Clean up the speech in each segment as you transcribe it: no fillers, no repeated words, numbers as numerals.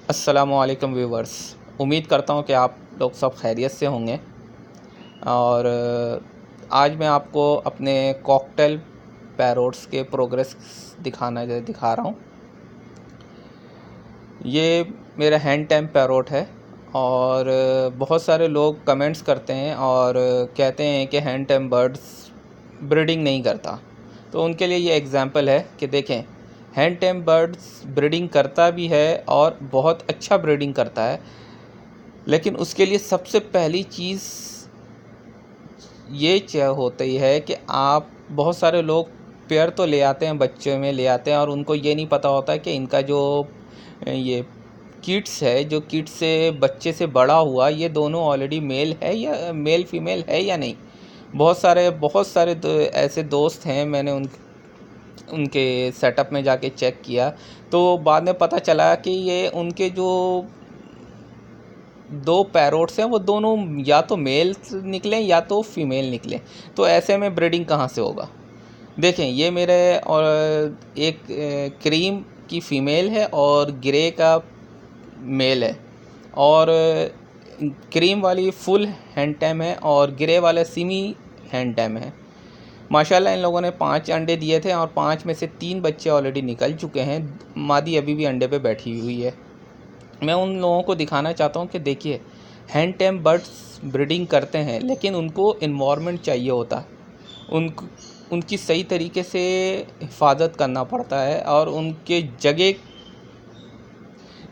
अस्सलामुअलैकुम व्यूवर्स। उम्मीद करता हूँ कि आप लोग सब खैरियत से होंगे। और आज मैं आपको अपने कॉकटेल पैरोट्स के प्रोग्रेस दिखा रहा हूँ। ये मेरा हैंड टैम पैरोट है और बहुत सारे लोग कमेंट्स करते हैं और कहते हैं कि हैंड टैम बर्ड्स ब्रीडिंग नहीं करता। तो उनके लिए ये एग्ज़ाम्पल है कि देखें, हैंड टैम बर्ड्स ब्रीडिंग करता भी है और बहुत अच्छा ब्रीडिंग करता है। लेकिन उसके लिए सबसे पहली चीज़ ये होती है कि आप बहुत सारे लोग पेयर तो ले आते हैं, बच्चे में ले आते हैं और उनको ये नहीं पता होता है कि इनका जो ये किड्स है, जो किड्स से बच्चे से बड़ा हुआ, ये दोनों ऑलरेडी मेल है या मेल फीमेल है या नहीं। बहुत सारे ऐसे दोस्त हैं, मैंने उनके सेटअप में जाके चेक किया तो बाद में पता चला कि ये उनके जो दो पैरोट्स हैं वो दोनों या तो मेल निकले या तो फीमेल निकले। तो ऐसे में ब्रीडिंग कहाँ से होगा। देखें, ये मेरे और एक क्रीम की फ़ीमेल है और ग्रे का मेल है, और क्रीम वाली फुल हैंड टैम है और ग्रे वाला सेमी हैंड टैम है। माशाल्लाह इन लोगों ने 5 अंडे दिए थे और 5 में से 3 बच्चे ऑलरेडी निकल चुके हैं। मादी अभी भी अंडे पे बैठी हुई है। मैं उन लोगों को दिखाना चाहता हूँ कि देखिए, हैंड टैम बर्ड्स ब्रीडिंग करते हैं लेकिन उनको इन्वायरमेंट चाहिए होता है। उनकी सही तरीके से हिफाजत करना पड़ता है और उनके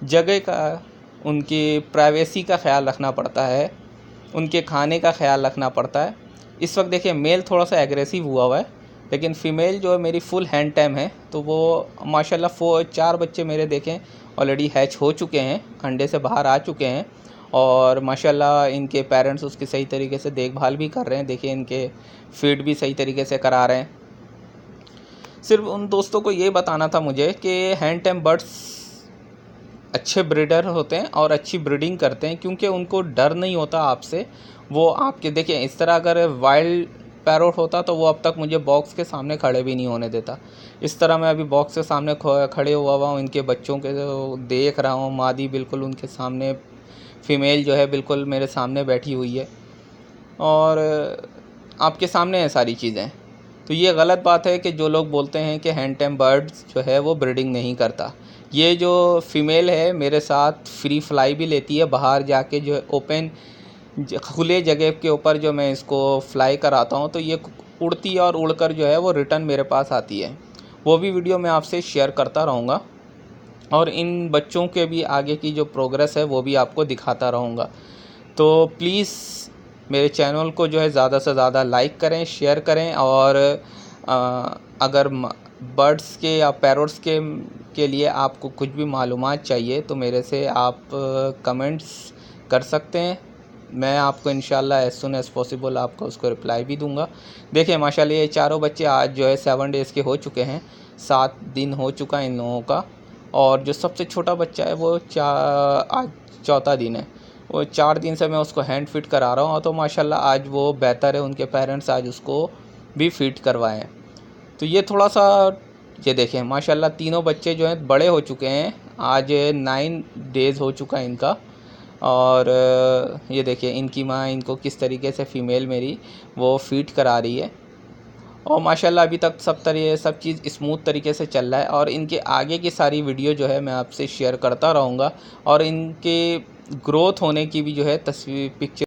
जगह का, उनकी प्राइवेसी का ख्याल रखना पड़ता है, उनके खाने का ख्याल रखना पड़ता है। इस वक्त देखिए, मेल थोड़ा सा एग्रेसिव हुआ है लेकिन फ़ीमेल जो है मेरी फुल हैंड टैम है, तो वो माशाल्लाह 4 बच्चे मेरे देखें ऑलरेडी हैच हो चुके हैं, अंडे से बाहर आ चुके हैं और माशाल्लाह इनके पेरेंट्स उसकी सही तरीके से देखभाल भी कर रहे हैं। देखिए, इनके फीड भी सही तरीके से करा रहे हैं। सिर्फ उन दोस्तों को ये बताना था मुझे कि हैंड टैम बर्ड्स अच्छे ब्रीडर होते हैं और अच्छी ब्रीडिंग करते हैं क्योंकि उनको डर नहीं होता आपसे। वो आपके देखिए, इस तरह अगर वाइल्ड पैरोट होता तो वो अब तक मुझे बॉक्स के सामने खड़े भी नहीं होने देता। इस तरह मैं अभी बॉक्स के सामने खड़े हुआ हूँ, इनके बच्चों के देख रहा हूँ। मादी बिल्कुल उनके सामने, फ़ीमेल जो है बिल्कुल मेरे सामने बैठी हुई है और आपके सामने है सारी चीज़ें। तो ये गलत बात है कि जो लोग बोलते हैं कि हैंड टैम बर्ड्स जो है वो ब्रीडिंग नहीं करता। ये जो फ़ीमेल है मेरे साथ फ्री फ्लाई भी लेती है, बाहर जाके जो है ओपन खुले जगह के ऊपर जो मैं इसको फ्लाई कराता हूँ तो ये उड़ती है और उड़कर जो है वो रिटर्न मेरे पास आती है। वो भी वीडियो मैं आपसे शेयर करता रहूँगा और इन बच्चों के भी आगे की जो प्रोग्रेस है वो भी आपको दिखाता रहूँगा। तो प्लीज़ मेरे चैनल को जो है ज़्यादा से ज़्यादा लाइक करें, शेयर करें और अगर बर्ड्स के या पैरोट्स के लिए आपको कुछ भी मालूमात चाहिए तो मेरे से आप कमेंट्स कर सकते हैं। मैं आपको इंशाल्लाह एज़ सुन एज़ पॉसिबल आपको उसको रिप्लाई भी दूंगा। देखिए माशाल्लाह ये चारों बच्चे आज जो है 7 डेज़ के हो चुके हैं, 7 दिन हो चुका है इन लोगों का। और जो सबसे छोटा बच्चा है वो आज चौथा दिन है। वो 4 दिन से मैं उसको हैंड फिट करा रहा हूँ तो माशाल्लाह आज वो बेहतर है। उनके पेरेंट्स आज उसको भी फिट करवाए हैं। तो ये थोड़ा सा, ये देखें माशाल्लाह तीनों बच्चे जो हैं बड़े हो चुके हैं। आज 9 डेज़ हो चुका है इनका। और ये देखिए इनकी माँ इनको किस तरीके से फ़ीमेल मेरी वो फीड करा रही है और माशाल्लाह अभी तक सब चीज़ स्मूथ तरीके से चल रहा है। और इनके आगे की सारी वीडियो जो है मैं आपसे शेयर करता रहूँगा और इनके ग्रोथ होने की भी जो है तस्वीर पिक्चर